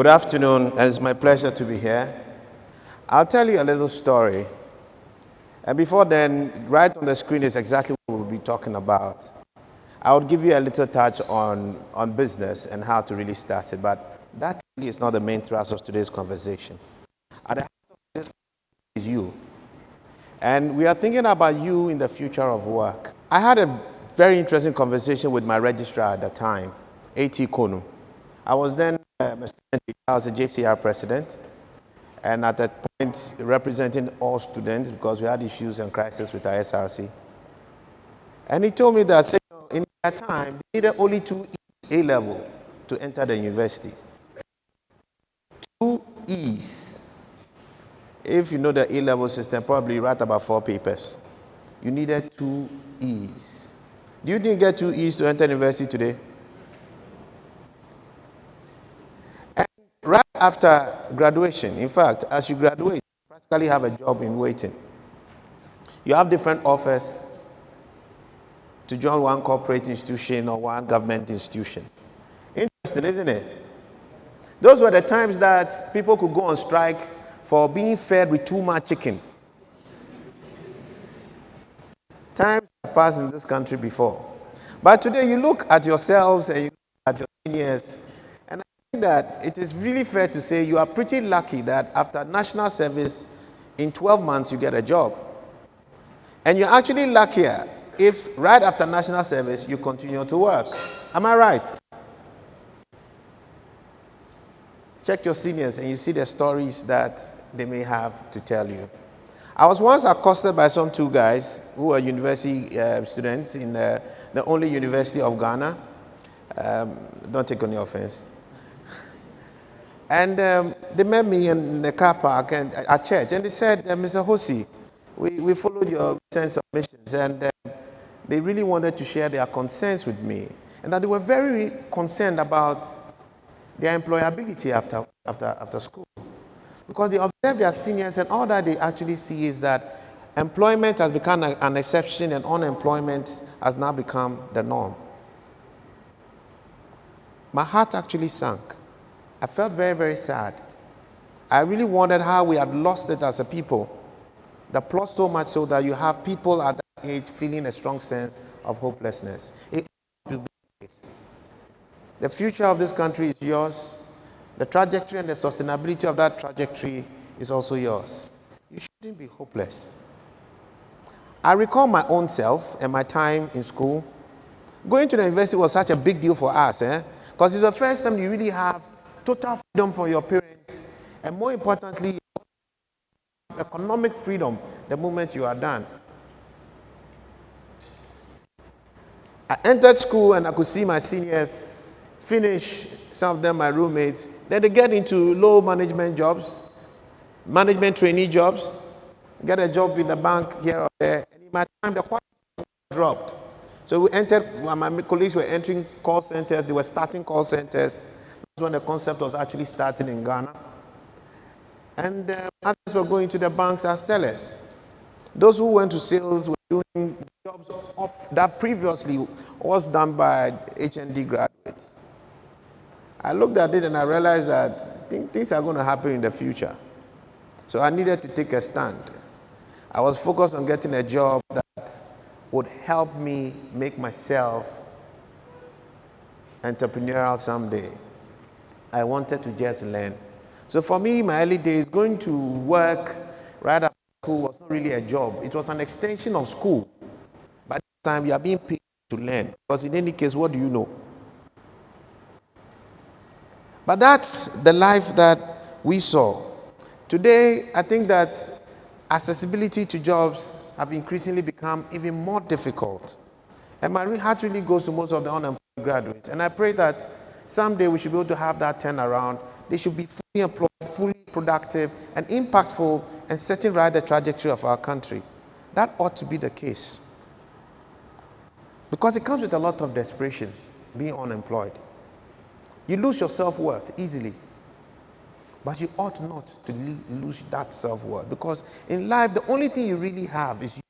Good afternoon, and it's my pleasure to be here. I'll tell you a little story. And before then, right on the screen is exactly what we'll be talking about. I would give you a little touch on business and how to really start it, but that really is not the main thrust of today's conversation. At the heart of this is you. And we are thinking about you in the future of work. I had a very interesting conversation with my registrar at the time, AWT Channel. I was then a student, I was a JCR president, and at that point representing all students because we had issues and crises with our SRC. And he told me that in that time, they needed only 2 A-level to enter the university. 2 E's. If you know the A-level system, probably write about 4 papers. You needed 2 E's. Do you think you get 2 E's to enter university today? And right after graduation, in fact, as you graduate, you practically have a job in waiting. You have different offers to join one corporate institution or one government institution. Interesting, isn't it? Those were the times that people could go on strike for being fed with too much chicken. Times have passed in this country before. But today you look at yourselves and you look at your seniors, and I think that it is really fair to say you are pretty lucky that after national service, in 12 months you get a job. And you're actually luckier if right after national service you continue to work. Am I right? Check your seniors and you see the stories that they may have to tell you. I was once accosted by some 2 guys who were university students in the only university of Ghana. Don't take any offense. And they met me in the car park and at church, and they said, Mr. Hosi, we followed your recent submissions, and they really wanted to share their concerns with me, and that they were very concerned about their employability after school. Because they observe their seniors, and all that they actually see is that employment has become an exception and unemployment has now become the norm. My heart actually sank. I felt very, very sad. I really wondered how we had lost it as a people. The plot so much so that you have people at that age feeling a strong sense of hopelessness. The future of this country is yours. The trajectory and the sustainability of that trajectory is also yours. You shouldn't be hopeless. I recall my own self and my time in school. Going to the university was such a big deal for us, because it's the first time you really have total freedom from your parents, and more importantly, economic freedom the moment you are done. I entered school and I could see my seniors finish, some of them my roommates, then they get into low management jobs, management trainee jobs, get a job in the bank here or there, and in my time the quality dropped. So we entered, my colleagues were entering call centers, they were starting call centers. That's when the concept was actually starting in Ghana. And others were going to the banks as tellers. Those who went to sales were doing jobs that previously was done by HND graduates. I looked at it and I realized that things are going to happen in the future. So I needed to take a stand. I was focused on getting a job that would help me make myself entrepreneurial someday. I wanted to just learn. So for me, my early days, going to work right after school was not really a job. It was an extension of school. By this time, you are being paid to learn. Because in any case, what do you know? But that's the life that we saw. Today, I think that accessibility to jobs have increasingly become even more difficult. And my heart really goes to most of the unemployed graduates. And I pray that someday we should be able to have that turnaround. They should be fully employed, fully productive, and impactful, and setting right the trajectory of our country. That ought to be the case. Because it comes with a lot of desperation, being unemployed. You lose your self-worth easily. But you ought not to lose that self-worth, because in life, the only thing you really have is you.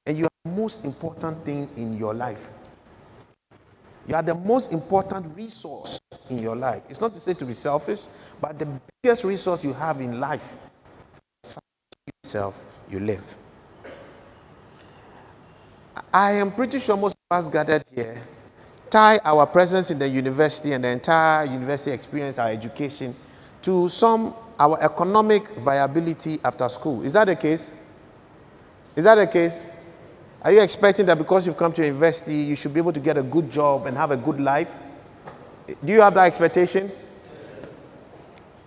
And you are the most important thing in your life. You are the most important resource in your life. It's not to say to be selfish, but the biggest resource you have in life, yourself, you live. I am pretty sure most of us gathered here tie our presence in the university and the entire university experience, our education, to our economic viability after school. Is that the case? Is that the case? Are you expecting that because you've come to university, you should be able to get a good job and have a good life? Do you have that expectation?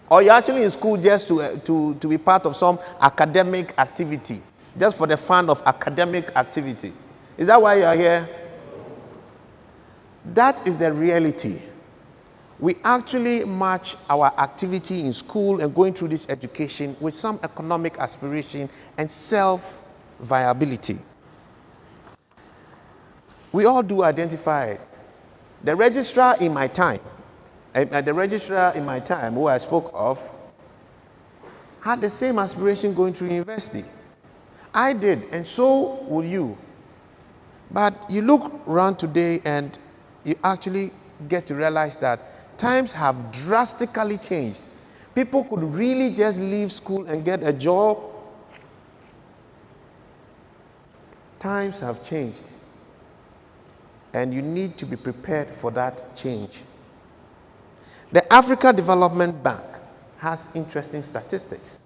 Or you're actually in school just to be part of some academic activity, just for the fun of academic activity? Is that why you are here? That is the reality. We actually match our activity in school and going through this education with some economic aspiration and self-viability. We all do identify it. The registrar in my time, who I spoke of, had the same aspiration going through university. I did, and so will you. But you look around today and you actually get to realize that times have drastically changed. People could really just leave school and get a job. Times have changed. And you need to be prepared for that change. The Africa Development Bank has interesting statistics.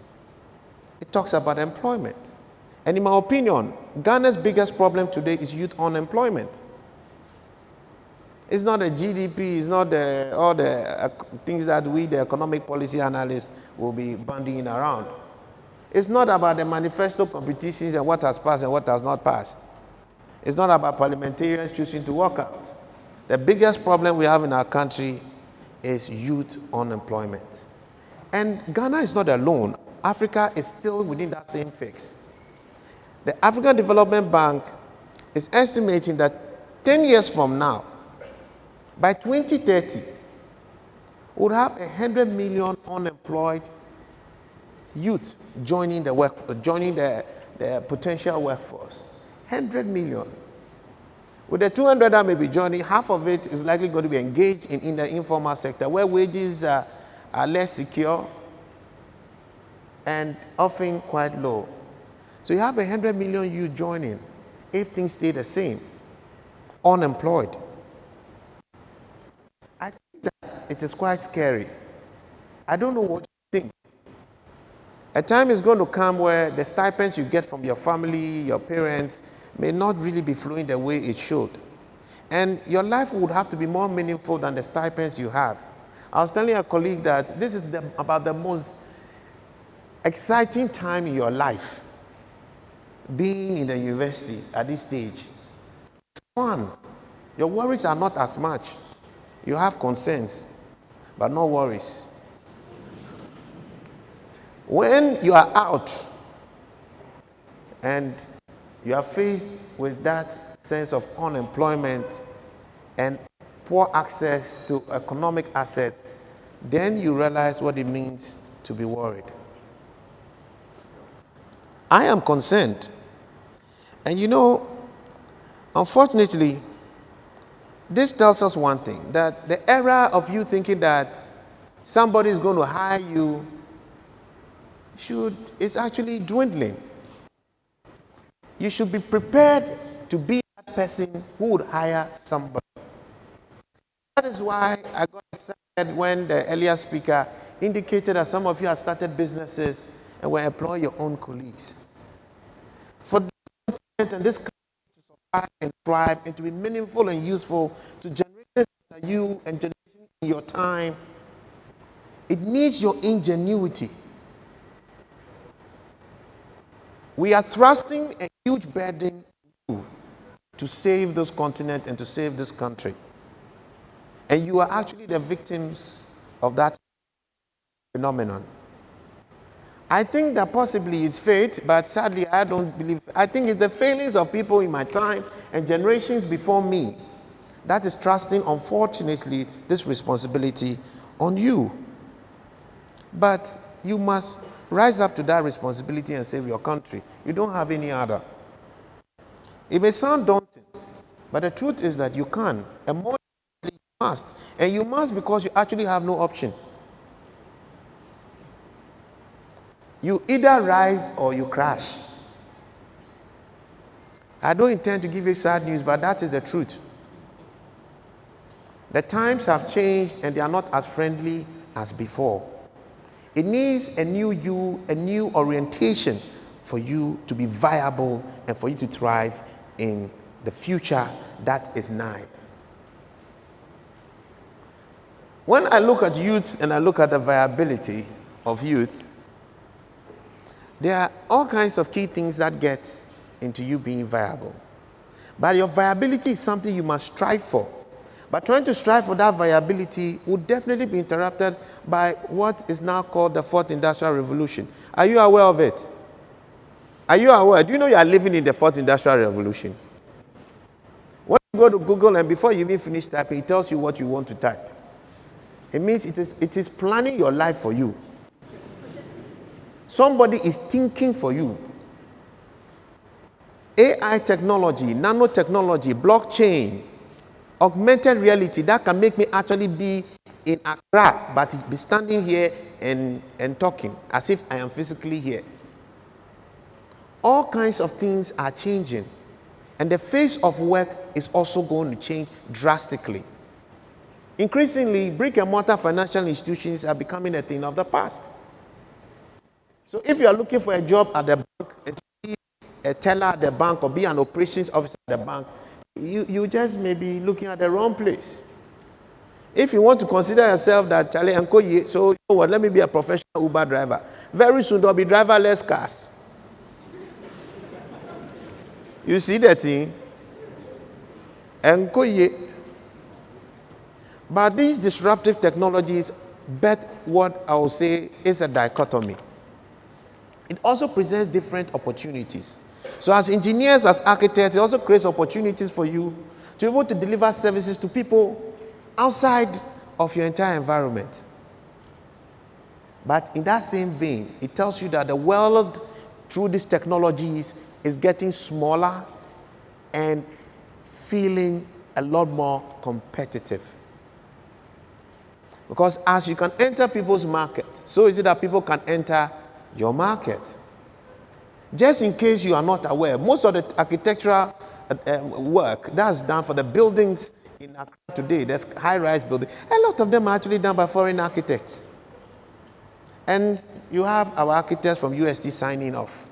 It talks about employment. And in my opinion, Ghana's biggest problem today is youth unemployment. It's not the GDP, it's not all the things that we, the economic policy analysts, will be bandying around. It's not about the manifesto competitions and what has passed and what has not passed. It's not about parliamentarians choosing to walk out. The biggest problem we have in our country is youth unemployment. And Ghana is not alone. Africa is still within that same fix. The African Development Bank is estimating that 10 years from now, by 2030, we'll have 100 million unemployed youth joining the potential workforce. 100 million. With the 200 that may be joining, half of it is likely going to be engaged in the informal sector, where wages are less secure and often quite low. So you have 100 million youth joining if things stay the same, unemployed. I think that it is quite scary. I don't know what you think. A time is going to come where the stipends you get from your family, your parents, may not really be flowing the way it should. And your life would have to be more meaningful than the stipends you have. I was telling a colleague that this is about the most exciting time in your life, being in the university at this stage. It's fun. Your worries are not as much. You have concerns, but no worries. When you are out and you are faced with that sense of unemployment and poor access to economic assets, then you realize what it means to be worried. I am concerned. And you know, unfortunately, this tells us one thing, that the era of you thinking that somebody is going to hire you is actually dwindling. You should be prepared to be that person who would hire somebody. That is why I got excited when the earlier speaker indicated that some of you have started businesses and were employing your own colleagues. For this continent and this country to survive and thrive and to be meaningful and useful to generations after you and generations in your time, it needs your ingenuity. We are thrusting a huge burden to save this continent and to save this country. And you are actually the victims of that phenomenon. I think that possibly it's fate, but sadly I don't believe. I think it's the failings of people in my time and generations before me that is trusting, unfortunately, this responsibility on you. But you must rise up to that responsibility and save your country. You don't have any other. It may sound daunting, but the truth is that you can. And more must. And you must because you actually have no option. You either rise or you crash. I don't intend to give you sad news, but that is the truth. The times have changed and they are not as friendly as before. It needs a new you, a new orientation for you to be viable and for you to thrive in the future that is nigh. When I look at youth and I look at the viability of youth, there are all kinds of key things that get into you being viable. But your viability is something you must strive for. But trying to strive for that viability would definitely be interrupted by what is now called the fourth industrial revolution. Are you aware of it? Are you aware? Do you know you are living in the fourth industrial revolution? When you go to Google and before you even finish typing, it tells you what you want to type. It means it is planning your life for you. Somebody is thinking for you. AI technology, nanotechnology, blockchain, augmented reality, that can make me actually be in Accra, but be standing here and talking as if I am physically here. All kinds of things are changing, and the face of work is also going to change drastically. Increasingly, brick and mortar financial institutions are becoming a thing of the past. So if you are looking for a job at the bank, and to be a teller at the bank or be an operations officer at the bank, you just may be looking at the wrong place. If you want to consider yourself that Charlie Ankoye, so you know what, let me be a professional Uber driver. Very soon there'll be driverless cars. You see that thing? Ankoye. But these disruptive technologies bet what I will say is a dichotomy. It also presents different opportunities. So as engineers, as architects, it also creates opportunities for you to be able to deliver services to people outside of your entire environment. But in that same vein, it tells you that the world, through these technologies, is getting smaller and feeling a lot more competitive. Because as you can enter people's market, so is it that people can enter your market. Just in case you are not aware, most of the architectural work that's done for the buildings in Accra today, there's high-rise buildings, a lot of them are actually done by foreign architects. And you have our architects from UST signing off.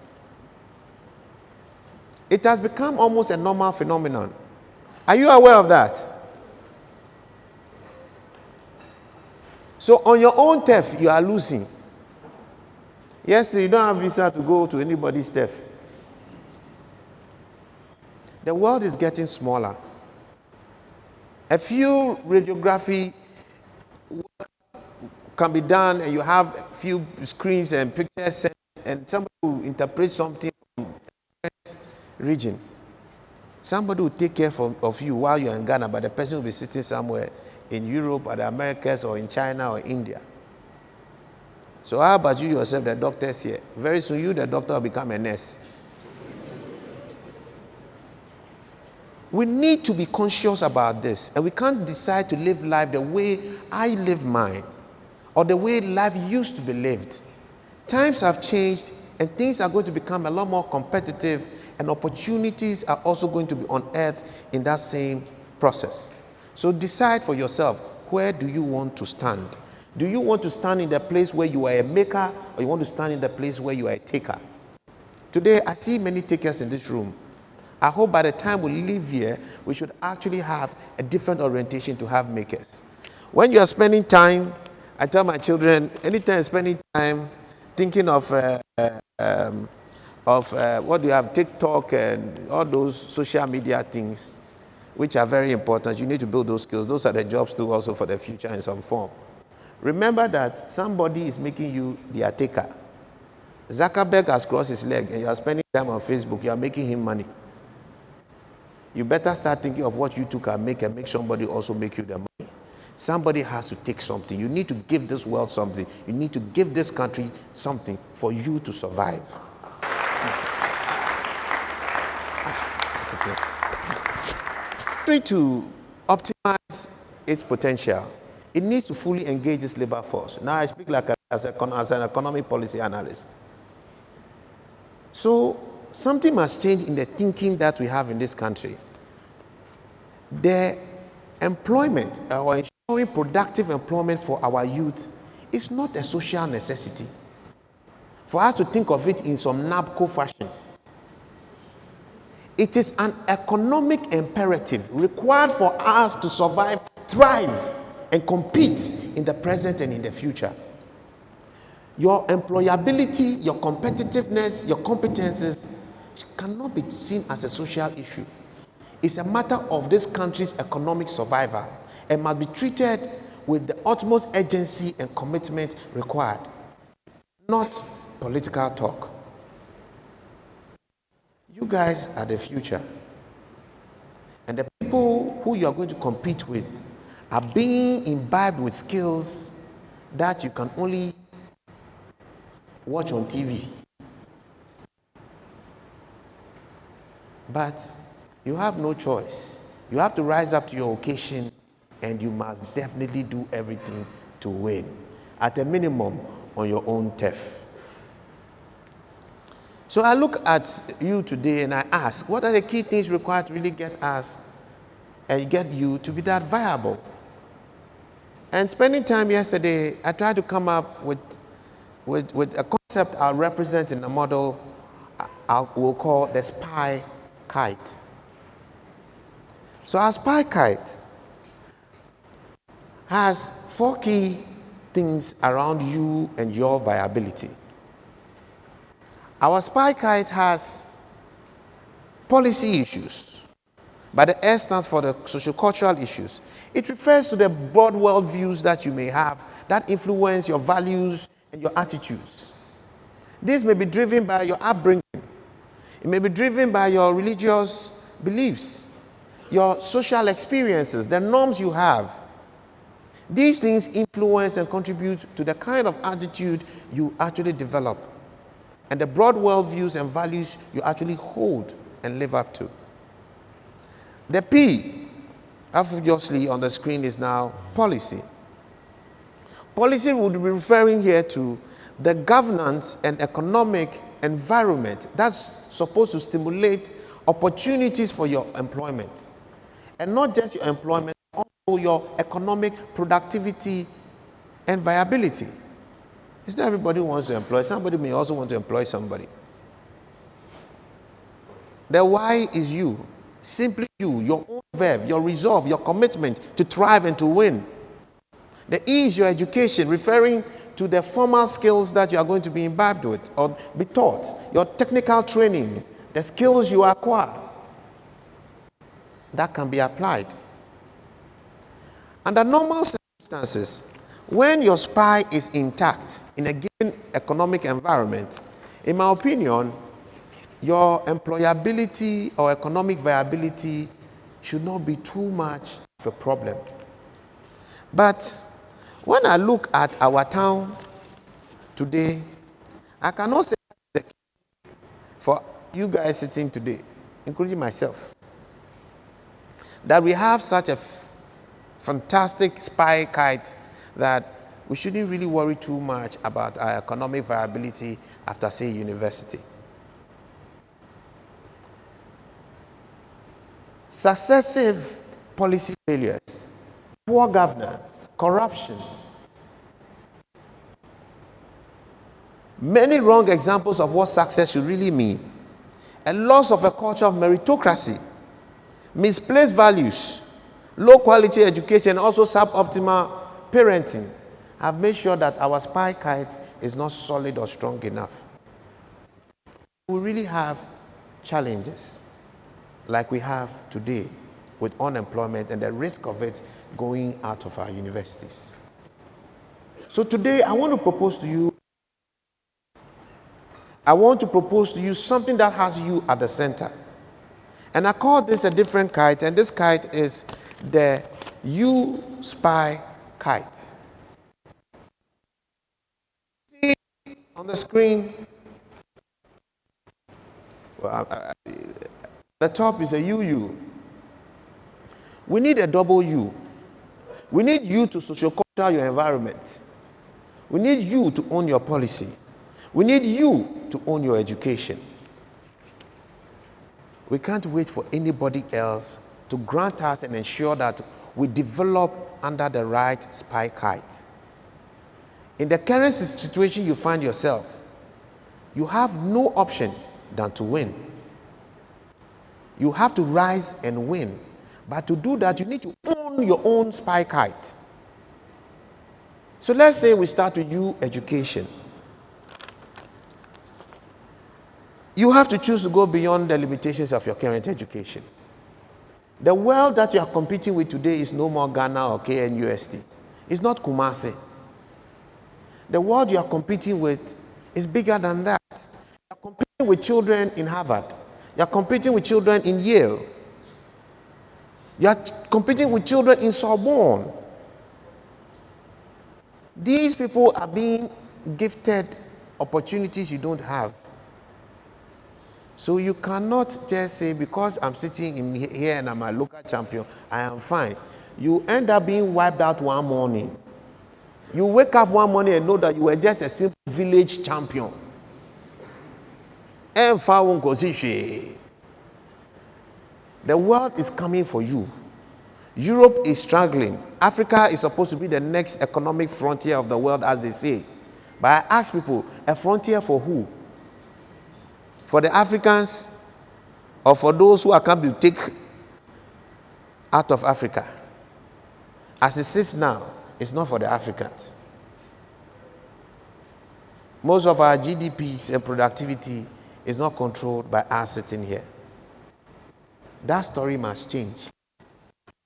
It has become almost a normal phenomenon. Are you aware of that? So on your own turf, you are losing. Yes, you don't have visa to go to anybody's turf. The world is getting smaller. A few radiography can be done, and you have a few screens and pictures, and somebody will interpret something from a different region. Somebody will take care of you while you're in Ghana, but the person will be sitting somewhere in Europe or the Americas or in China or India. So how about you yourself, the doctors here? Very soon you, the doctor, will become a nurse. We need to be conscious about this, and we can't decide to live life the way I lived mine or the way life used to be lived. Times have changed, and things are going to become a lot more competitive, and opportunities are also going to be unearthed in that same process. So decide for yourself, where do you want to stand? Do you want to stand in the place where you are a maker, or you want to stand in the place where you are a taker? Today, I see many takers in this room. I hope by the time we leave here, we should actually have a different orientation to have makers. When you are spending time, I tell my children, anytime spending time thinking of what do you have, TikTok and all those social media things, which are very important. You need to build those skills. Those are the jobs too also for the future in some form. Remember that somebody is making you their taker. Zuckerberg has crossed his leg and you are spending time on Facebook. You are making him money. You better start thinking of what you two can make and make somebody also make you the money. Somebody has to take something. You need to give this world something. You need to give this country something for you to survive. To optimize its potential, it needs to fully engage its labor force. Now I speak like as an economic policy analyst. So something must change in the thinking that we have in this country. The employment or ensuring productive employment for our youth is not a social necessity. For us to think of it in some NABCO fashion. It is an economic imperative required for us to survive, thrive, and compete in the present and in the future. Your employability, your competitiveness, your competences cannot be seen as a social issue. It's a matter of this country's economic survival and must be treated with the utmost urgency and commitment required, not political talk. You guys are the future. And the people who you are going to compete with are being imbibed with skills that you can only watch on TV. But you have no choice. You have to rise up to your occasion, and you must definitely do everything to win, at a minimum on your own turf. So I look at you today and I ask, what are the key things required to really get us and get you to be that viable? And spending time yesterday, I tried to come up with a concept I'll represent in a model we'll call the spy kite. So our spy kite has 4 key things around you and your viability. Our spy kite has policy issues, but the S stands for the socio-cultural issues. It refers to the broad world views that you may have that influence your values and your attitudes. This may be driven by your upbringing. It may be driven by your religious beliefs, your social experiences, the norms you have. These things influence and contribute to the kind of attitude you actually develop and the broad world views and values you actually hold and live up to. The P, obviously on the screen, is now policy. Policy would be referring here to the governance and economic environment that's supposed to stimulate opportunities for your employment. And not just your employment, also your economic productivity and viability. It's not everybody who wants to employ. Somebody may also want to employ somebody. The why is you. Simply you, your own verve, your resolve, your commitment to thrive and to win. The E is your education, referring to the formal skills that you are going to be imbibed with or be taught, your technical training, the skills you acquire that can be applied. Under normal circumstances, when your SPI is intact in a given economic environment, in my opinion, your employability or economic viability should not be too much of a problem. But when I look at our town today, I cannot say the case for you guys sitting today, including myself, that we have such a fantastic spy kite that we shouldn't really worry too much about our economic viability after, say, university. Successive policy failures, poor governance, corruption, many wrong examples of what success should really mean, a loss of a culture of meritocracy, misplaced values, low quality education, and also suboptimal parenting have made sure that our spy kite is not solid or strong enough. We really have challenges like we have today with unemployment and the risk of it going out of our universities. So today I want to propose to you something that has you at the center. And I call this a different kite, and this kite is the You Spy Kite. See on the screen, the top is a UU. We need a double U. We need you to socioculture your environment. We need you to own your policy. We need you to own your education. We can't wait for anybody else to grant us and ensure that we develop under the right spike height. In the current situation you find yourself, you have no option than to win. You have to rise and win. But to do that, you need to own your own spike height. So let's say we start with you, education. You have to choose to go beyond the limitations of your current education. The world that you are competing with today is no more Ghana or KNUST. It's not Kumasi. The world you are competing with is bigger than that. You are competing with children in Harvard. You are competing with children in Yale. You are competing with children in Sorbonne. These people are being gifted opportunities you don't have. So you cannot just say, because I'm sitting in here and I'm a local champion, I am fine. You end up being wiped out one morning. You wake up one morning and know that you were just a simple village champion. The world is coming for you. Europe is struggling. Africa is supposed to be the next economic frontier of the world, as they say. But I ask people, a frontier for who? For the Africans, or for those who are coming to take out of Africa? As it sits now, it's not for the Africans. Most of our GDPs and productivity is not controlled by us sitting here. That story must change.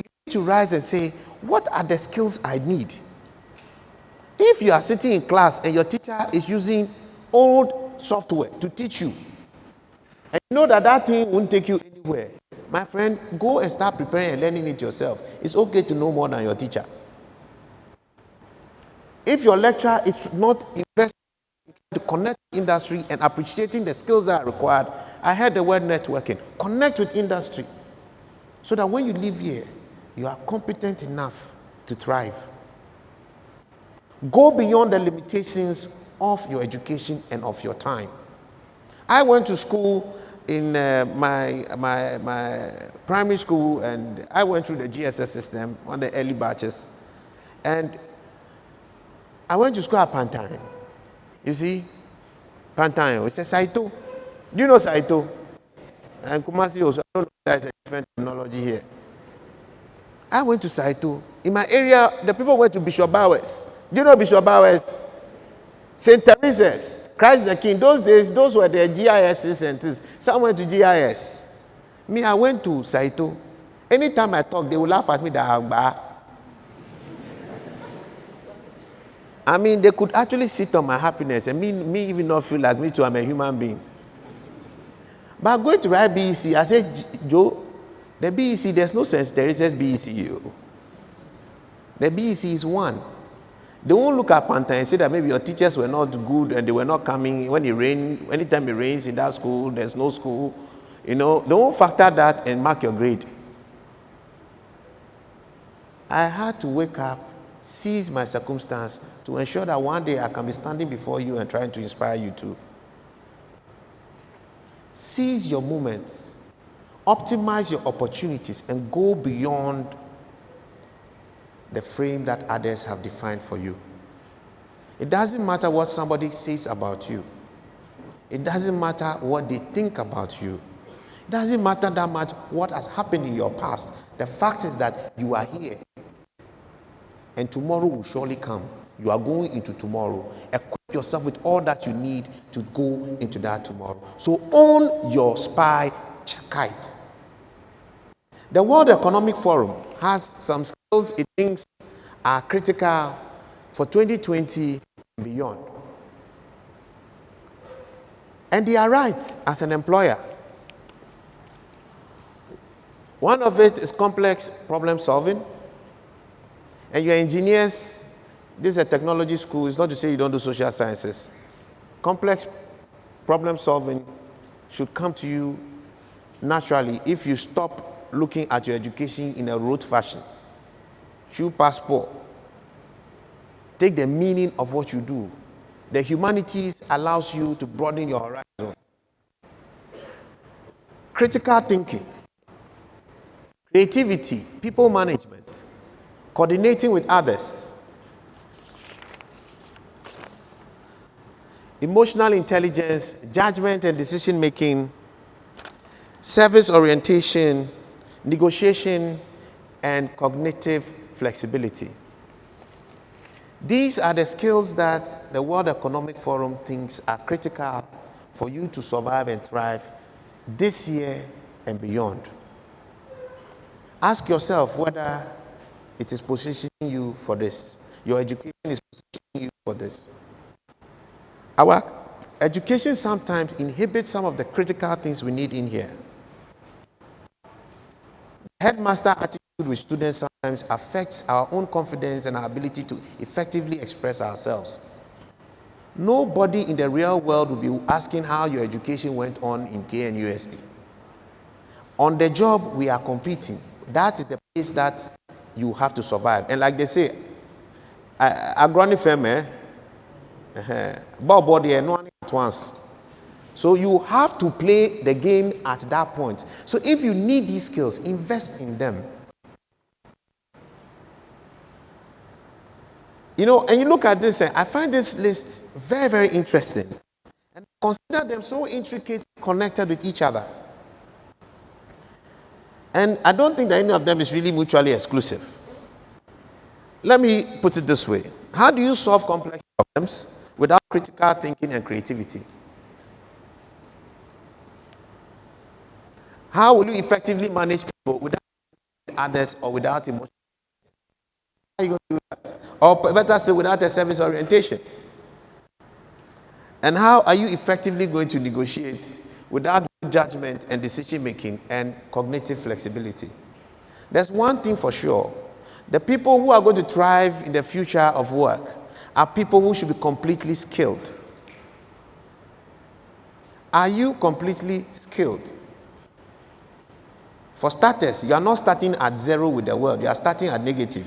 You need to rise and say, what are the skills I need? If you are sitting in class and your teacher is using old software to teach you, and you know that that thing won't take you anywhere, my friend, go and start preparing and learning it yourself. It's okay to know more than your teacher. If your lecturer is not investing to connect with industry and appreciating the skills that are required, I heard the word networking. Connect with industry so that when you leave here, you are competent enough to thrive. Go beyond the limitations of your education and of your time. I went to school in my primary school, and I went through the GSS system on the early batches, and I went to school at Pantine. You see, Pantine, it's a Saito. Do you know Saito? And Kumasi also, I don't know if there's a different terminology here. I went to Saito. In my area, the people went to Bishop Bowers. Do you know Bishop Bowers? St. Teresa's, Christ the King. Those days, those were the GIS centers. Some went to GIS. Me, I went to Saito. Anytime I talk, they will laugh at me that I mean, they could actually sit on my happiness and me even not feel like me too, I'm a human being. But going to write BEC, I said, Joe, the BEC, there's no sense, there is just BEC. The BEC is one. They won't look at Panther and say that maybe your teachers were not good and they were not coming when it rained. Anytime it rains in that school, there's no school. You know, they won't factor that and mark your grade. I had to wake up, seize my circumstance to ensure that one day I can be standing before you and trying to inspire you too. Seize your moments, optimize your opportunities, and go beyond the frame that others have defined for you. It doesn't matter what somebody says about you. It doesn't matter what they think about you. It doesn't matter that much what has happened in your past. The fact is that you are here. And tomorrow will surely come. You are going into tomorrow. Equip yourself with all that you need to go into that tomorrow. So own your spy kite. The World Economic Forum has some skills it thinks are critical for 2020 and beyond. And they are right as an employer. One of it is complex problem solving. And your engineers, this is a technology school, it's not to say you don't do social sciences. Complex problem solving should come to you naturally if you stop looking at your education in a rote fashion. shoe passport. Take the meaning of what you do. The humanities allows you to broaden your horizon. Critical thinking, creativity, people management, coordinating with others, emotional intelligence, judgment and decision making, service orientation, negotiation, and cognitive flexibility. These are the skills that the World Economic Forum thinks are critical for you to survive and thrive this year and beyond. Ask yourself whether it is positioning you for this. Your education is positioning you for this. Our education sometimes inhibits some of the critical things we need in here. Headmaster attitude with students sometimes affects our own confidence and our ability to effectively express ourselves. Nobody in the real world will be asking how your education went on in KNUST. On the job, we are competing. That is the place that you have to survive. And like they say, agroni feme, body no one at once. So you have to play the game at that point. So if you need these skills, invest in them. You know, and you look at this, I find this list very, very interesting. And consider them so intricately connected with each other. And I don't think that any of them is really mutually exclusive. Let me put it this way. How do you solve complex problems without critical thinking and creativity? How will you effectively manage people without others or without emotion? How are you going to do that? Or better still, without a service orientation? And how are you effectively going to negotiate without judgment and decision making and cognitive flexibility? There's one thing for sure. The people who are going to thrive in the future of work are people who should be completely skilled. Are you completely skilled? For starters, you are not starting at zero with the world. You are starting at negative.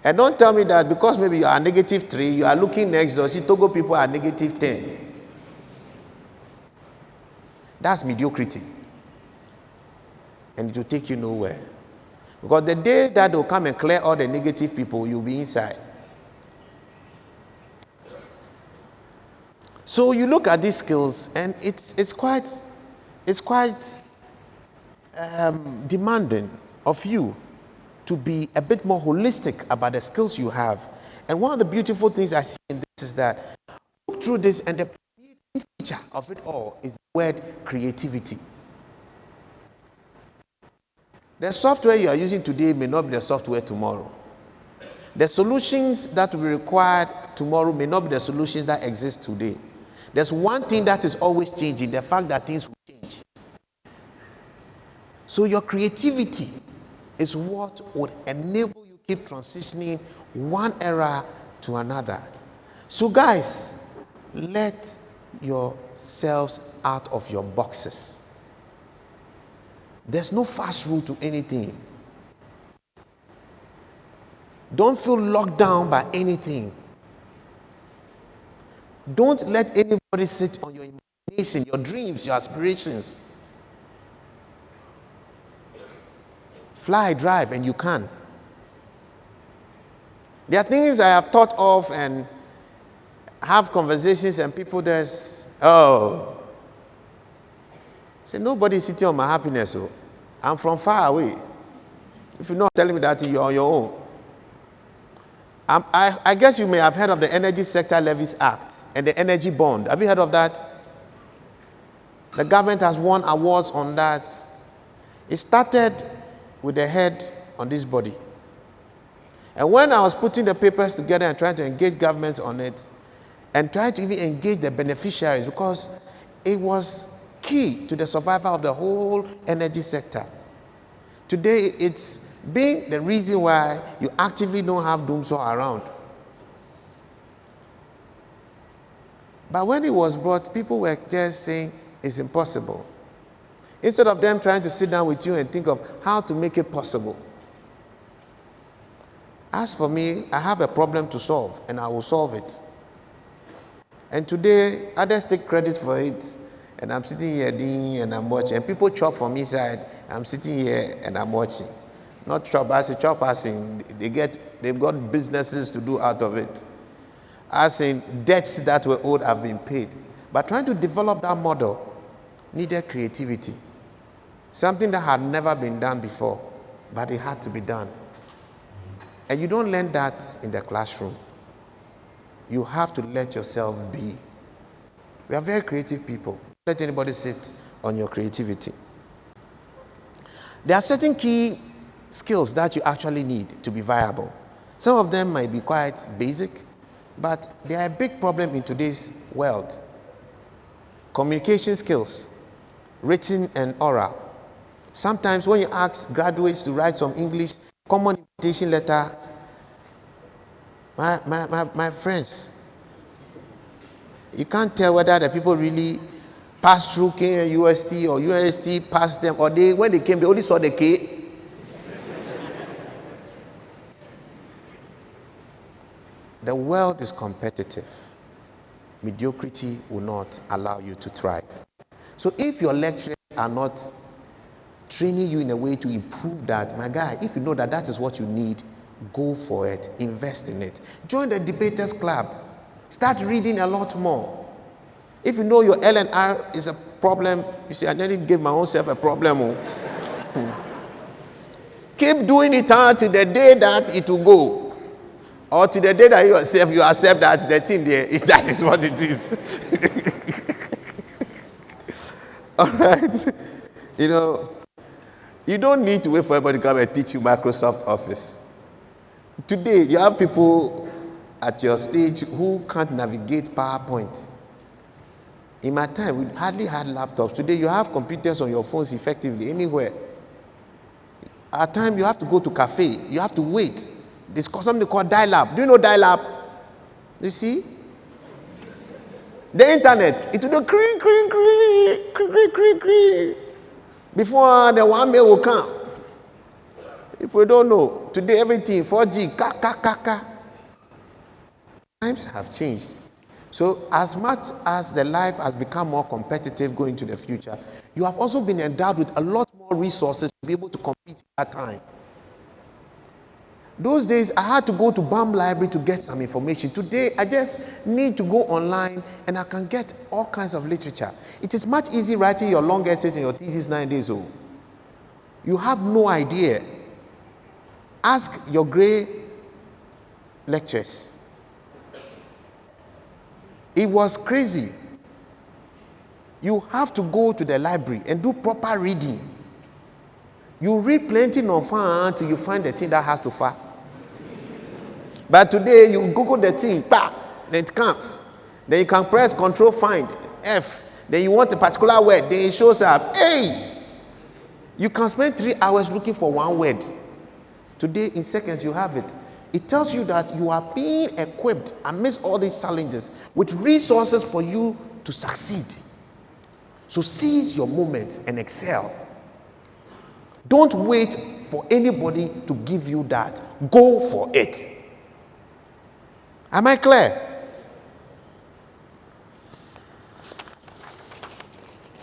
And don't tell me that because maybe you are -3, you are looking next door, see Togo people are -10. That's mediocrity. And it will take you nowhere. Because the day that they'll come and clear all the negative people, you'll be inside. So you look at these skills and it's quite demanding of you to be a bit more holistic about the skills you have. And one of the beautiful things I see in this is that look through this, and the feature of it all is the word creativity. The software you are using today may not be the software tomorrow. The solutions that will be required tomorrow may not be the solutions that exist today. There's one thing that is always changing, the fact that things will change. So your creativity is what would enable you keep transitioning one era to another. So guys, let yourselves out of your boxes. There's no fast rule to anything. Don't feel locked down by anything. Don't let anybody sit on your imagination, your dreams, your aspirations. Fly, drive, and you can. There are things I have thought of and have conversations, and people say nobody's sitting on my happiness. So I'm from far away. If you're not telling me that, you're on your own. I guess you may have heard of the Energy Sector Levies Act and the Energy Bond. Have you heard of that? The government has won awards on that. It started with the head on this body. And when I was putting the papers together and trying to engage governments on it, and trying to even engage the beneficiaries, because it was key to the survival of the whole energy sector. Today, it's been the reason why you actively don't have doomsday around. But when it was brought, people were just saying it's impossible. Instead of them trying to sit down with you and think of how to make it possible. As for me, I have a problem to solve, and I will solve it. And today, others take credit for it, and I'm sitting here and I'm watching. And people chop from inside. I'm sitting here and I'm watching. Not chop as in they've got businesses to do out of it. As in debts that were owed have been paid. But trying to develop that model needed creativity. Something that had never been done before, but it had to be done. And you don't learn that in the classroom. You have to let yourself be. We are very creative people. Don't let anybody sit on your creativity. There are certain key skills that you actually need to be viable. Some of them might be quite basic, but they are a big problem in today's world. Communication skills, written and oral. Sometimes when you ask graduates to write some English common invitation letter, my friends, you can't tell whether the people really passed through KUST or UST passed them, or when they came, they only saw the K. The world is competitive. Mediocrity will not allow you to thrive. So if your lecturers are not training you in a way to improve that, my guy, if you know that that is what you need, go for it, invest in it. Join the debaters club. Start reading a lot more. If you know your L&R is a problem, you say, I didn't give my own self a problem. Keep doing it until the day that it will go. Or to the day that you accept that the thing there, that is what it is. All right. You don't need to wait for everybody to come and teach you Microsoft Office. Today, you have people at your stage who can't navigate PowerPoint. In my time, we hardly had laptops. Today, you have computers on your phones effectively anywhere. At times, you have to go to cafe. You have to wait. There's something called dial-up. Do you know dial-up? You see? The internet, it will do cring, cring, cring, cring, cring, cring. Before the 1 mail will come. People don't know. Today, everything, 4G, ka. Times have changed. So as much as the life has become more competitive going to the future, you have also been endowed with a lot more resources to be able to compete at that time. Those days, I had to go to BAM Library to get some information. Today, I just need to go online and I can get all kinds of literature. It is much easier writing your long essays and your thesis 9 days old. You have no idea. Ask your grey lecturers. It was crazy. You have to go to the library and do proper reading. You read plenty of far until you find the thing that has to far. But today, you Google the thing, then it comes. Then you can press Control Find, F. Then you want a particular word, then it shows up. Hey! You can spend 3 hours looking for one word. Today, in seconds, you have it. It tells you that you are being equipped amidst all these challenges with resources for you to succeed. So seize your moments and excel. Don't wait for anybody to give you that. Go for it. Am I clear?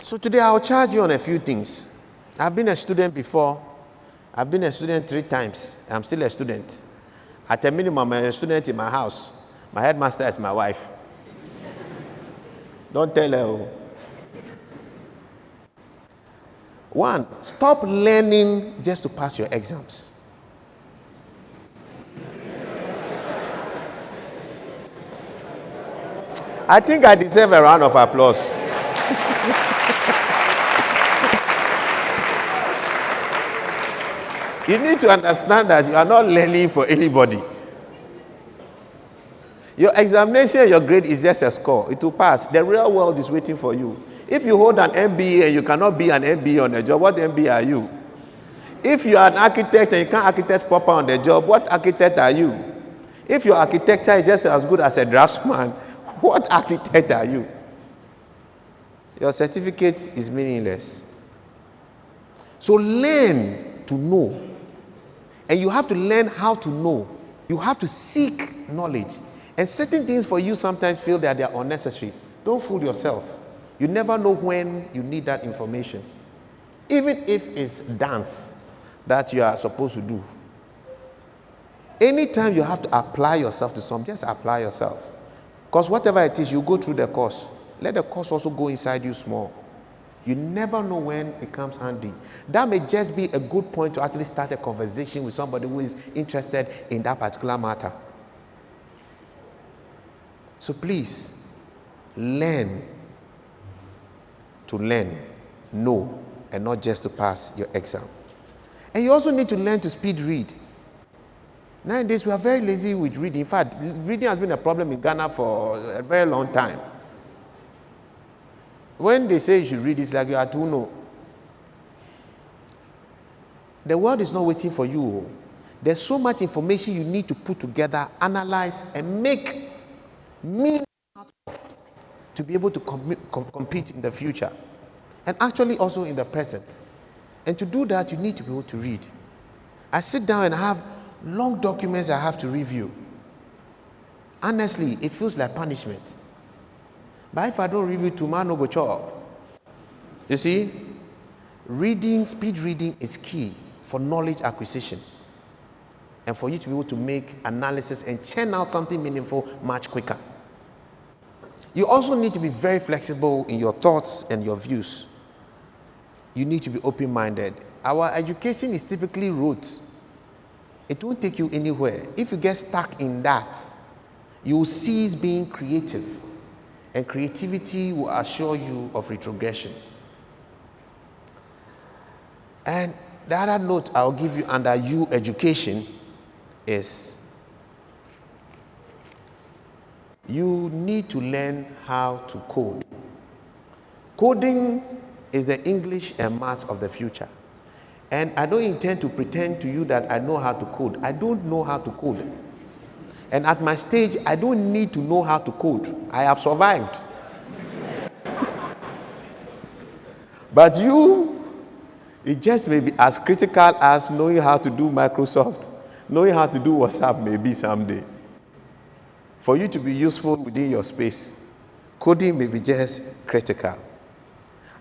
So today I'll charge you on a few things. I've been a student before. I've been a student 3 times. I'm still a student. At a minimum, I'm a student in my house. My headmaster is my wife. Don't tell her. 1, stop learning just to pass your exams. I think I deserve a round of applause. You need to understand that you are not learning for anybody. Your examination, your grade is just a score. It will pass. The real world is waiting for you. If you hold an MBA and you cannot be an MBA on the job, what MBA are you? If you are an architect and you can't architect proper on the job, what architect are you? If your architecture is just as good as a draftsman, what architect are you? Your certificate is meaningless. So learn to know. And you have to learn how to know. You have to seek knowledge. And certain things for you sometimes feel that they are unnecessary. Don't fool yourself. You never know when you need that information. Even if it's dance that you are supposed to do. Anytime you have to apply yourself to something, just apply yourself. Because whatever it is, you go through the course. Let the course also go inside you small. You never know when it comes handy. That may just be a good point to actually start a conversation with somebody who is interested in that particular matter. So please, learn to learn, know, and not just to pass your exam. And you also need to learn to speed read. Nowadays, we are very lazy with reading. In fact, reading has been a problem in Ghana for a very long time. When they say you should read, it's like you are too no. The world is not waiting for you. There's so much information you need to put together, analyze, and make meaning out of to be able to compete in the future. And actually also in the present. And to do that, you need to be able to read. I sit down and have long documents I have to review. Honestly, it feels like punishment. But if I don't review, tomorrow no go chop. You see, reading, speed reading is key for knowledge acquisition and for you to be able to make analysis and churn out something meaningful much quicker. You also need to be very flexible in your thoughts and your views. You need to be open-minded. Our education is typically rote. It won't take you anywhere. If you get stuck in that, you will cease being creative. And creativity will assure you of retrogression. And the other note I'll give you under you education is you need to learn how to code. Coding is the English and maths of the future. And I don't intend to pretend to you that I know how to code. I don't know how to code. And at my stage, I don't need to know how to code. I have survived. But you, it just may be as critical as knowing how to do Microsoft, knowing how to do WhatsApp maybe someday. For you to be useful within your space, coding may be just critical.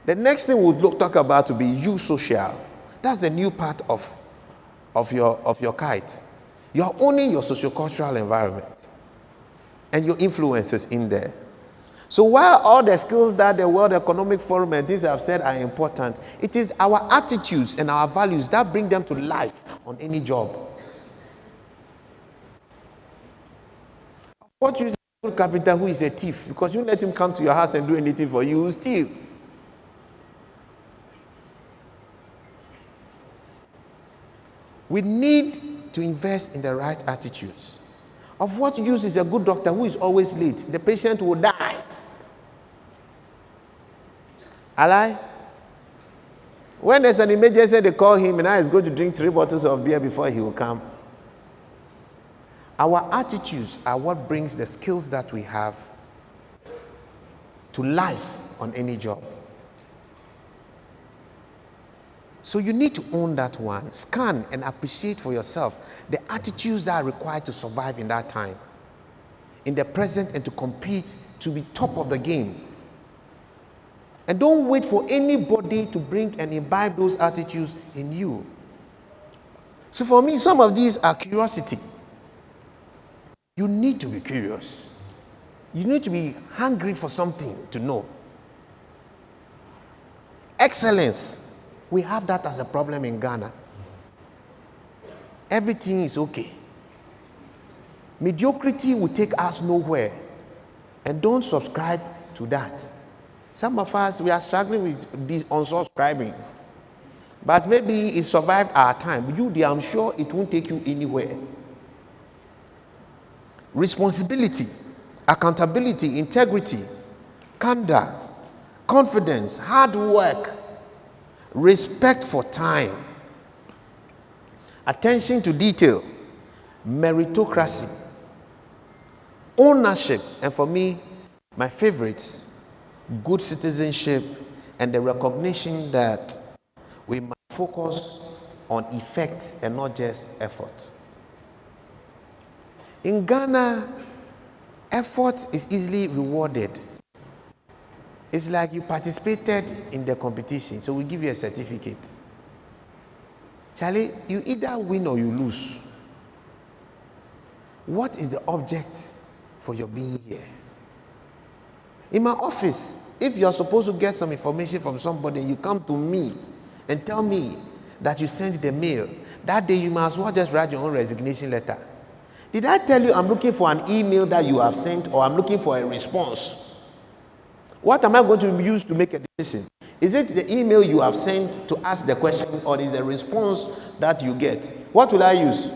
The next thing we'll talk about will be you social. That's the new part of your kite. You are owning your sociocultural environment and your influences in there. So while all the skills that the World Economic Forum and things have said are important, it is our attitudes and our values that bring them to life on any job. What you use a carpenter who is a thief? Because you let him come to your house and do anything for you, he will steal. We need to invest in the right attitudes. Of what use is a good doctor who is always late? The patient will die. Alright? When there's an emergency, they call him and now he's going to drink 3 bottles of beer before he will come. Our attitudes are what brings the skills that we have to life on any job. So you need to own that one. Scan and appreciate for yourself the attitudes that are required to survive in that time, in the present, and to compete, to be top of the game. And don't wait for anybody to bring and imbibe those attitudes in you. So for me, some of these are curiosity. You need to be curious. You need to be hungry for something to know. Excellence. We have that as a problem in Ghana. Everything is okay. Mediocrity will take us nowhere. And don't subscribe to that. Some of us, we are struggling with this unsubscribing. But maybe it survived our time. I'm sure it won't take you anywhere. Responsibility, accountability, integrity, candor, confidence, hard work, respect for time, attention to detail, meritocracy, ownership, and for me, my favorites, good citizenship, and the recognition that we must focus on effect and not just effort. In Ghana, effort is easily rewarded. It's like you participated in the competition, so we give you a certificate. Charlie, you either win or you lose. What is the object for your being here? In my office, if you're supposed to get some information from somebody, you come to me and tell me that you sent the mail. That day you might as well just write your own resignation letter. Did I tell you I'm looking for an email that you have sent, or I'm looking for a response? What am I going to use to make a decision? Is it the email you have sent to ask the question, or is the response that you get? What will I use?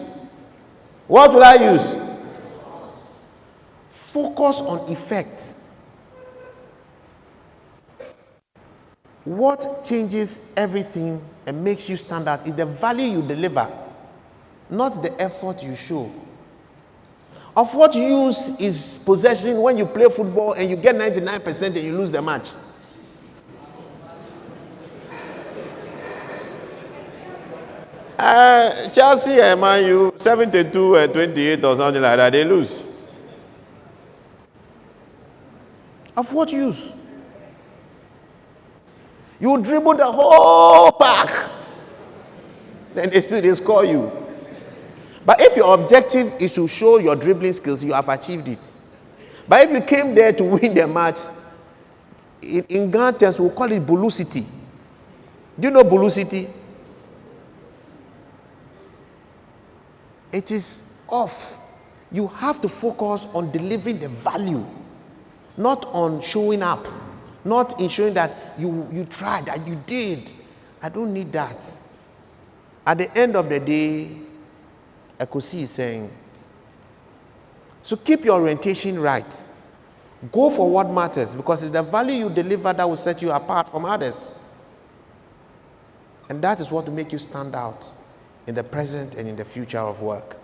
What will I use? Focus on effect. What changes everything and makes you stand out is the value you deliver, not the effort you show. Of what use is possession when you play football and you get 99% and you lose the match? Chelsea and Man U 72 and 28 or something like that, they lose. Of what use? You dribble the whole park, then they score you. But if your objective is to show your dribbling skills, you have achieved it. But if you came there to win the match, in Ghana terms, we'll call it bulusity. Do you know bulusity? It is off. You have to focus on delivering the value, not on showing up, not in showing that you tried, that you did. I don't need that. At the end of the day, Ekosi is saying, so keep your orientation right. Go for what matters, because it's the value you deliver that will set you apart from others. And that is what will make you stand out in the present and in the future of work.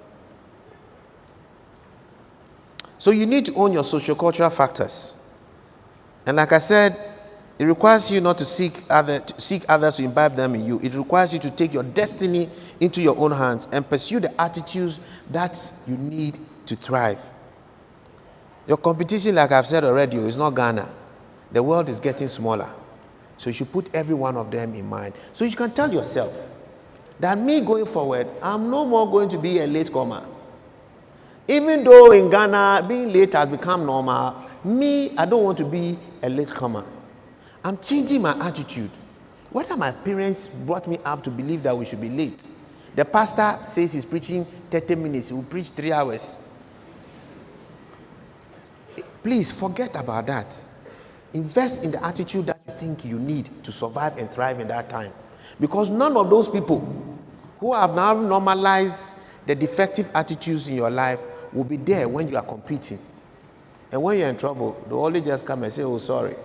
So you need to own your sociocultural factors. And like I said, it requires you not to seek others to imbibe them in you. It requires you to take your destiny into your own hands and pursue the attitudes that you need to thrive. Your competition, like I've said already, is not Ghana. The world is getting smaller. So you should put every one of them in mind. So you can tell yourself that me going forward, I'm no more going to be a latecomer. Even though in Ghana, being late has become normal, me, I don't want to be a latecomer. I'm changing my attitude. Whether my parents brought me up to believe that we should be late. The pastor says he's preaching 30 minutes, he will preach 3 hours. Please forget about that. Invest in the attitude that you think you need to survive and thrive in that time. Because none of those people who have now normalized the defective attitudes in your life will be there when you are competing. And when you're in trouble, they'll only just come and say, oh, sorry.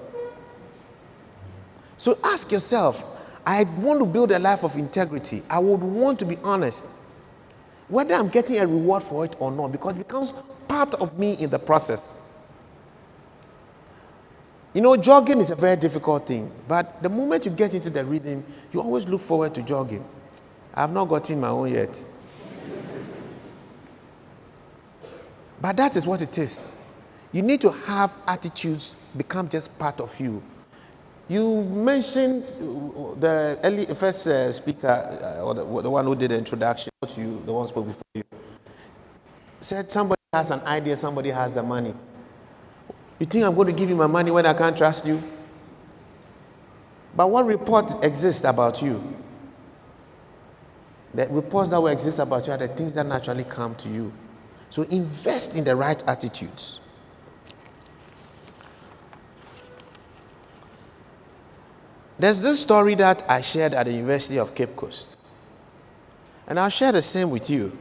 So ask yourself, I want to build a life of integrity. I would want to be honest, whether I'm getting a reward for it or not, because it becomes part of me in the process. You know, jogging is a very difficult thing, but the moment you get into the rhythm, you always look forward to jogging. I have not gotten my own yet. But that is what it is. You need to have attitudes become just part of you. You mentioned the first speaker, or the one who did the introduction to you, the one who spoke before you, said somebody has an idea, somebody has the money. You think I'm going to give you my money when I can't trust you? But what report exists about you? The reports that will exist about you are the things that naturally come to you. So invest in the right attitudes. There's this story that I shared at the University of Cape Coast. And I'll share the same with you.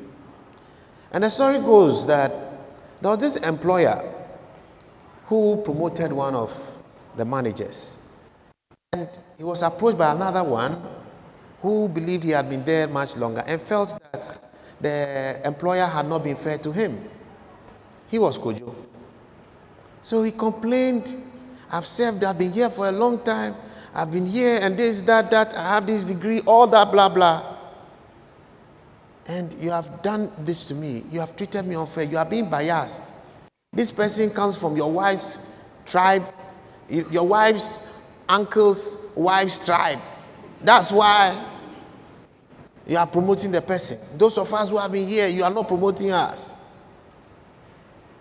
And the story goes that there was this employer who promoted one of the managers. And he was approached by another one who believed he had been there much longer and felt that the employer had not been fair to him. He was Kojo. So he complained, I've served, I've been here for a long time, I've been here and this, that, I have this degree, all that, blah, blah. and you have done this to me. You have treated me unfair. You are being biased. This person comes from your wife's tribe, your wife's uncle's wife's tribe. That's why you are promoting the person. Those of us who have been here, you are not promoting us.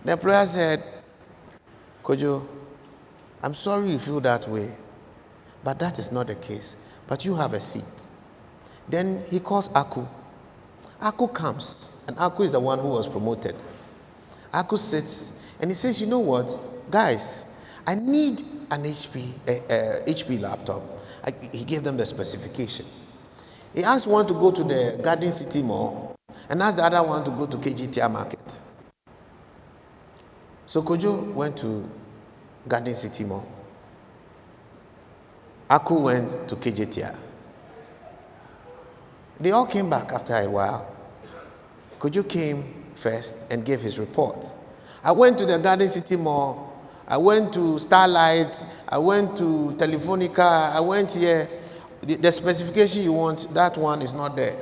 The employer said, Kojo, I'm sorry you feel that way, but that is not the case. But you have a seat. Then he calls Aku. Aku comes, and Aku is the one who was promoted. Aku sits, and he says, you know what, guys, I need an HP laptop. He gave them the specification. He asked one to go to the Garden City Mall, and asked the other one to go to KGTR Market. So Kojo went to Garden City Mall. Aku went to KGTR. They all came back after a while. Kojo came first and gave his report. I went to the Garden City Mall. I went to Starlight. I went to Telefonica. I went here. The specification you want, that one is not there.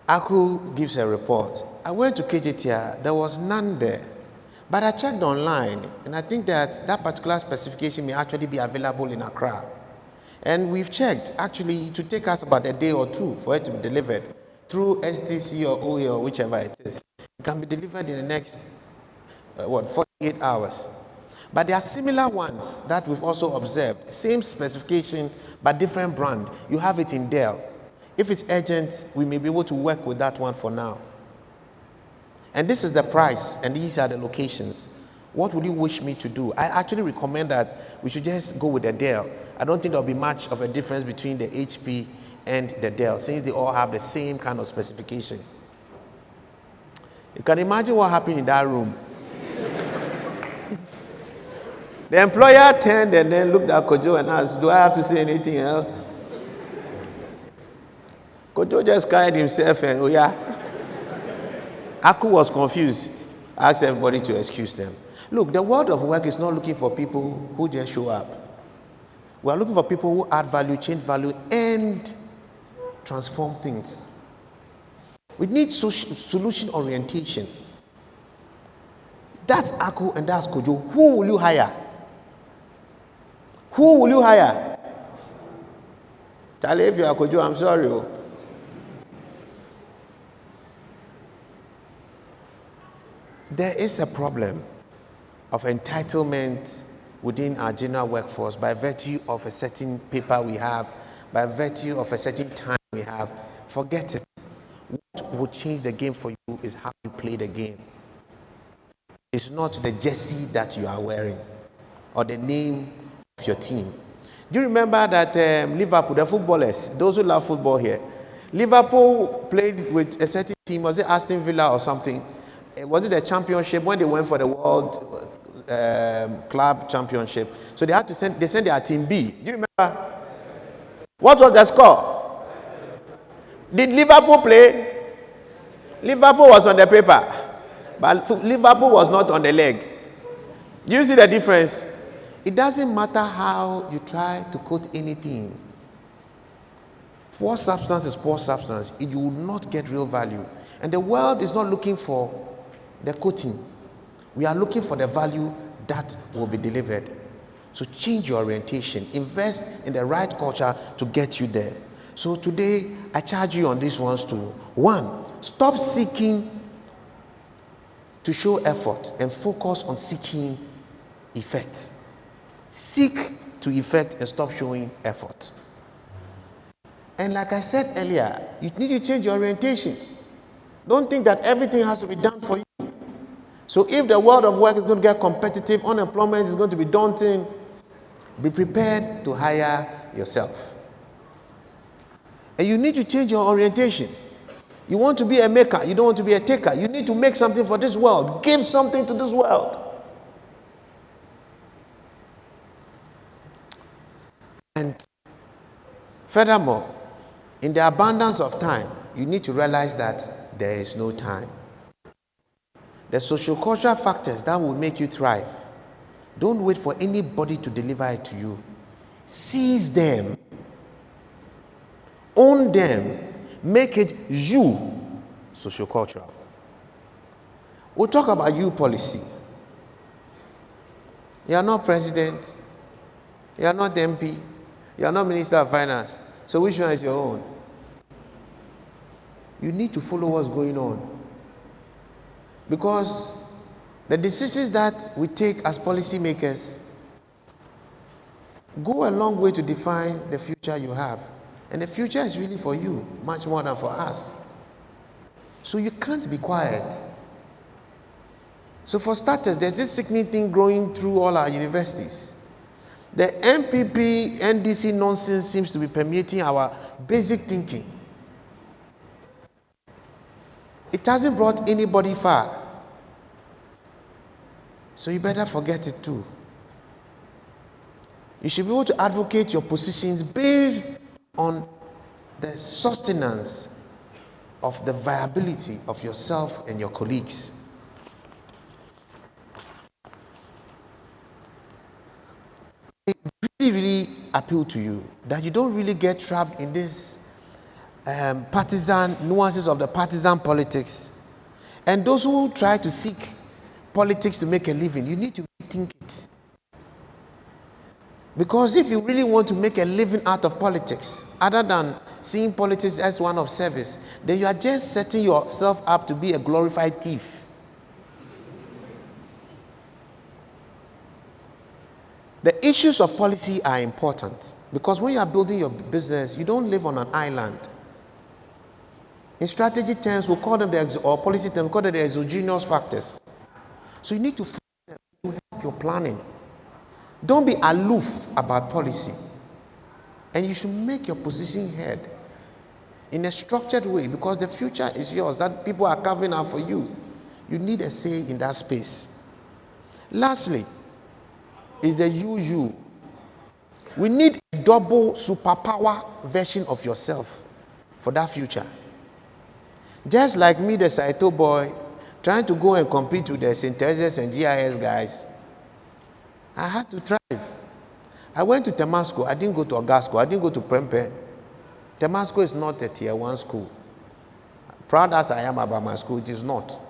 Aku gives a report. I went to KGTR. There was none there. But I checked online, and I think that that particular specification may actually be available in Accra. And we've checked, actually, to take us about a day or two for it to be delivered through STC or OA or whichever it is. It can be delivered in the next, 48 hours. But there are similar ones that we've also observed. Same specification, but different brand. You have it in Dell. If it's urgent, we may be able to work with that one for now. And this is the price, and these are the locations. What would you wish me to do? I actually recommend that we should just go with the Dell. I don't think there'll be much of a difference between the HP and the Dell, since they all have the same kind of specification. You can imagine what happened in that room. The employer turned and then looked at Kojo and asked, do I have to say anything else? Kojo just carried himself and, oh yeah. Aku was confused. Asked everybody to excuse them. Look, the world of work is not looking for people who just show up. We are looking for people who add value, change value, and transform things. We need solution orientation. That's Aku and that's Kojo. Who will you hire? Who will you hire? Charlie, if you are Kojo, I'm sorry. There is a problem of entitlement within our general workforce by virtue of a certain paper we have, by virtue of a certain time we have. Forget it. What will change the game for you is how you play the game. It's not the jersey that you are wearing or the name of your team. Do you remember that Liverpool, the footballers, those who love football here, Liverpool played with a certain team, was it Aston Villa or something? Was it the championship when they went for the World Club Championship? So they had to send their team B. Do you remember? What was the score? Did Liverpool play? Liverpool was on the paper, but Liverpool was not on the leg. Do you see the difference? It doesn't matter how you try to quote anything. Poor substance is poor substance. You will not get real value. And the world is not looking for the coating. We are looking for the value that will be delivered. So change your orientation. Invest in the right culture to get you there. So today, I charge you on these ones too. 1, stop seeking to show effort and focus on seeking effect. Seek to effect and stop showing effort. And like I said earlier, you need to change your orientation. Don't think that everything has to be done for you. So if the world of work is going to get competitive, unemployment is going to be daunting, be prepared to hire yourself. And you need to change your orientation. You want to be a maker, you don't want to be a taker. You need to make something for this world. Give something to this world. And furthermore, in the abundance of time, you need to realize that there is no time. The socio-cultural factors that will make you thrive, don't wait for anybody to deliver it to you. Seize them Own them. Make it you sociocultural. We'll talk about you policy. You are not president. You are not MP. You are not Minister of Finance. So which one is your own? You need to follow what's going on. Because the decisions that we take as policymakers go a long way to define the future you have. And the future is really for you, much more than for us. So you can't be quiet. So for starters, there's this sickening thing growing through all our universities. The MPP, NDC nonsense seems to be permeating our basic thinking. It hasn't brought anybody far. So you better forget it too. You should be able to advocate your positions based on the sustenance of the viability of yourself and your colleagues. It really appeal to you that you don't really get trapped in this partisan nuances of the partisan politics. And those who try to seek politics to make a living, you need to rethink it. Because if you really want to make a living out of politics, other than seeing politics as one of service, then you are just setting yourself up to be a glorified thief. The issues of policy are important because when you are building your business, you don't live on an island. In strategy terms, we'll call them or policy terms, we'll call them the exogenous factors. So you need to help your planning. Don't be aloof about policy. And you should make your position heard in a structured way because the future is yours, that people are carving out for you. You need a say in that space. Lastly, is the you. We need a double superpower version of yourself for that future. Just like me, the Saito boy, trying to go and compete with the St. Teresa's and GIS guys, I had to thrive. I went to Temasco. I didn't go to Ogasco. I didn't go to Prempeh. Temasco is not a tier 1 school. Proud as I am about my school, it is not.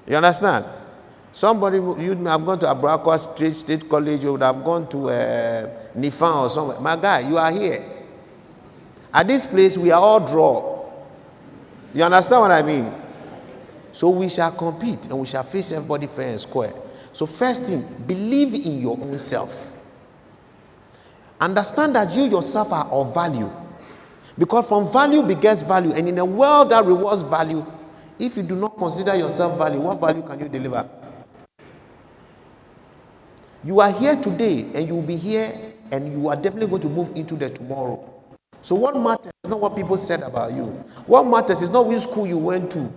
You understand? Somebody, you may have gone to Abuakwa State College, you would have gone to Nifan or somewhere. My guy, you are here. At this place, we are all draw. You understand what I mean? So we shall compete and we shall face everybody fair and square. So first thing, believe in your own self. Understand that you yourself are of value. Because from value begets value. And in a world that rewards value, if you do not consider yourself value, what value can you deliver? You are here today and you will be here and you are definitely going to move into the tomorrow. So what matters is not what people said about you. What matters is not which school you went to.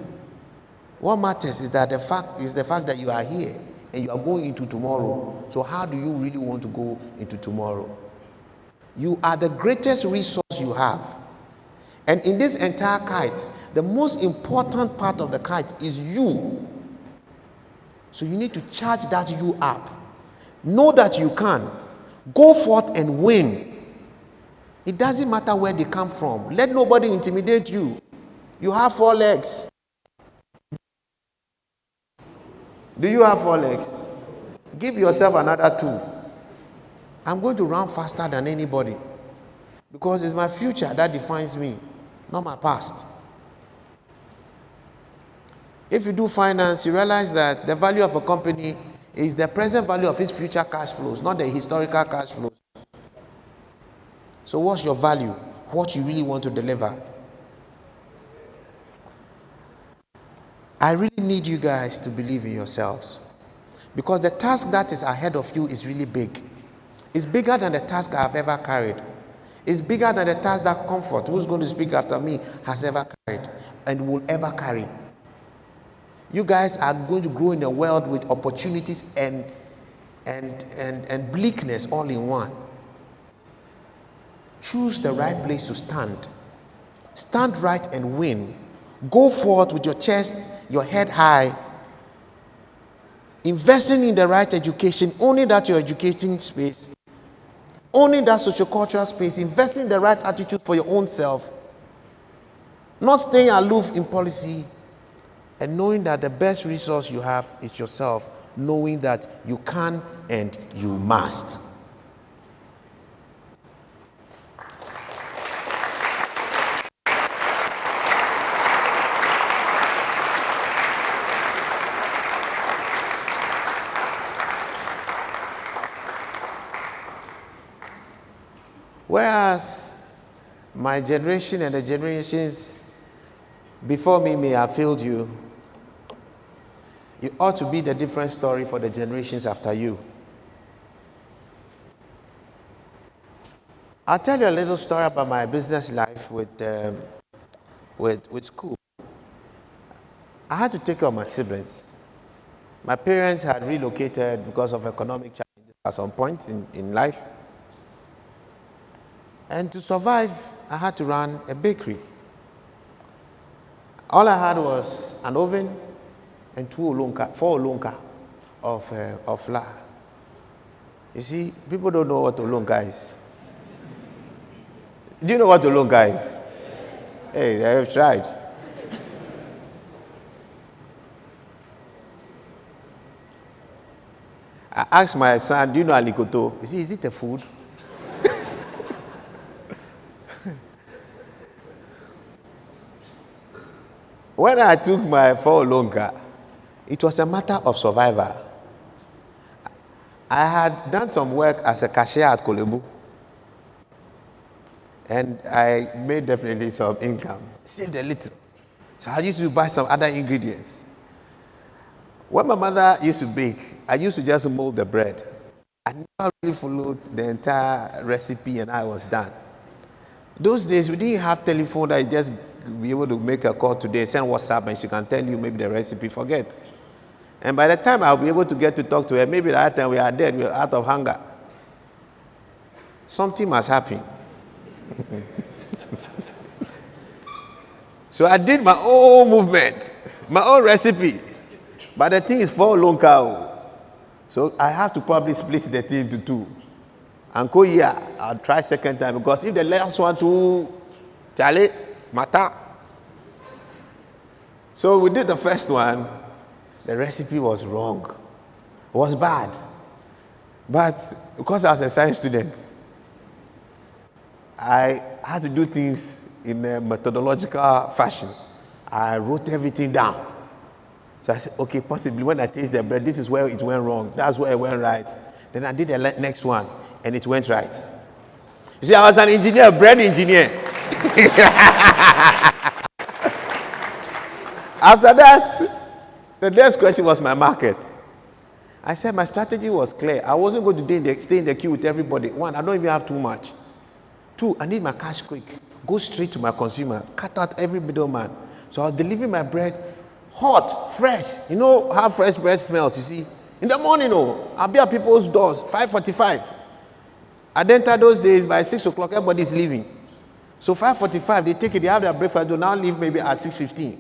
What matters is that the fact that you are here and you are going into tomorrow. So how do you really want to go into tomorrow? You are the greatest resource you have. And in this entire kite, the most important part of the kite is you. So you need to charge that you up. Know that you can. Go forth and win. It doesn't matter where they come from. Let nobody intimidate you. You have 4 legs. Do you have 4 legs? Give yourself another 2. I'm going to run faster than anybody because it's my future that defines me, not my past. If you do finance, you realize that the value of a company is the present value of its future cash flows, not the historical cash flows. So what's your value? What you really want to deliver? I really need you guys to believe in yourselves because the task that is ahead of you is really big. It's bigger than the task I've ever carried. It's bigger than the task that Comfort, who's going to speak after me, has ever carried and will ever carry. You guys are going to grow in a world with opportunities and bleakness all in one. Choose the right place to stand. Stand right and win. Go forth with your chest, your head high. Investing in the right education, only that your educating space Owning that sociocultural space, investing in the right attitude for your own self, not staying aloof in policy, and knowing that the best resource you have is yourself, knowing that you can and you must. Whereas my generation and the generations before me may have failed you, it ought to be the different story for the generations after you. I'll tell you a little story about my business life with school. I had to take care of my siblings. My parents had relocated because of economic challenges at some point in life. And to survive, I had to run a bakery. All I had was an oven and 4 olonka of flour. You see, people don't know what olonka is. Do you know what olonka is? Hey, I have tried. I asked my son, do you know alikoto? He said, is it a food? When I took my 4 olonka, it was a matter of survival. I had done some work as a cashier at Kolebu, and I made definitely some income, saved a little. So I used to buy some other ingredients. When my mother used to bake, I used to just mold the bread. I never really followed the entire recipe and I was done. Those days, we didn't have telephone that you just be able to make a call today, send WhatsApp, and she can tell you maybe the recipe, forget. And by the time I'll be able to get to talk to her, maybe that time we are dead, we are out of hunger. Something must happen. So I did my own movement, my own recipe. But the thing is 4 olonka. So I have to probably split the thing into 2. And go here, I'll try second time, because if the last one to Charlie, Mata. So we did the first one, the recipe was wrong. It was bad. But because I was a science student, I had to do things in a methodological fashion. I wrote everything down. So I said, okay, possibly when I taste the bread, this is where it went wrong. That's where it went right. Then I did the next one, and it went right. You see, I was an engineer, bread engineer. After that, the next question was my market. I said my strategy was clear. I wasn't going to stay in the queue with everybody. 1, I don't even have too much. 2, I need my cash quick. Go straight to my consumer. Cut out every middleman. So I was delivering my bread hot, fresh. You know how fresh bread smells, you see? In the morning, I'll be at people's doors, 5:45. I enter those days, by 6 o'clock, everybody's leaving. So 5:45, they take it, they have their breakfast, they'll now leave maybe at 6:15.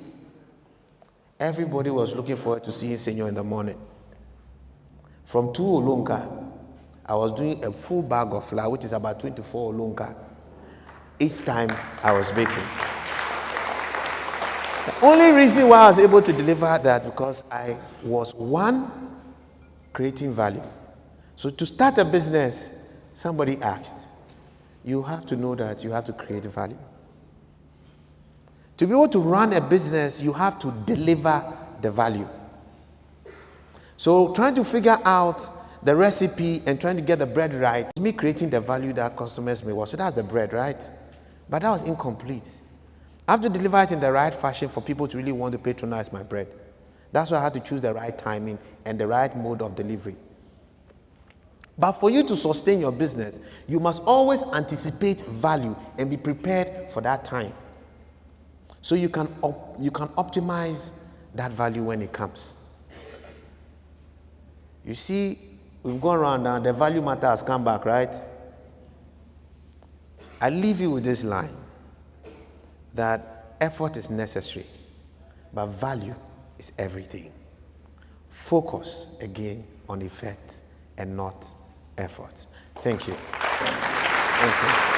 Everybody was looking forward to seeing Senor in the morning. From 2 olonka, I was doing a full bag of flour, which is about 24 olonka, each time I was baking. The only reason why I was able to deliver that because I was 1, creating value. So to start a business, somebody asked, you have to know that you have to create value. To be able to run a business, you have to deliver the value. So trying to figure out the recipe and trying to get the bread right, me creating the value that customers may want. So that's the bread, right? But that was incomplete. I have to deliver it in the right fashion for people to really want to patronize my bread. That's why I had to choose the right timing and the right mode of delivery. But for you to sustain your business, you must always anticipate value and be prepared for that time. So you can optimize that value when it comes. You see, we've gone around now, the value matter has come back, right? I leave you with this line, that effort is necessary, but value is everything. Focus again on effect and not effort. Thank you. Thank you.